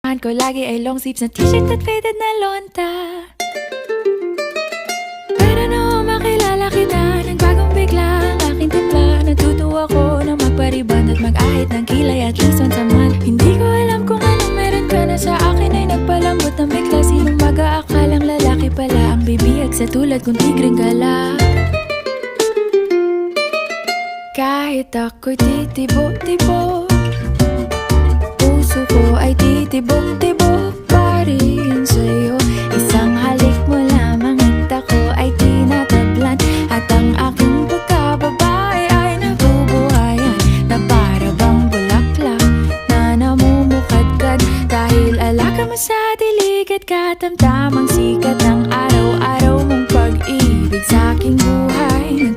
Ko lagi ay long sleeves na t-shirt at faded na lonta. Pero noong makilala kita, nagbagong bigla ang aking timpla. Natutuwa ko na magpariban at mag-ahit ng kilay at least once a month. Hindi ko alam kung anong meron ka na sa akin ay nagpalambot ng bigla. Sinong mag-aakalang lalaki pala ang bibihag sa tulad kong tigreng gala. Kahit ako'y titibo-tibo, puso ko ay titibok-tibok pa rin sa'yo. Isang halik mo lamang at ako ay tinatablan, at ang aking pagkababae ay nabubuhayan na para bang bulaklak na namumukadkad. Dahil alaga mo sa dilig at katamtamang sikat ng araw-araw mong pag-ibig sa aking buhay.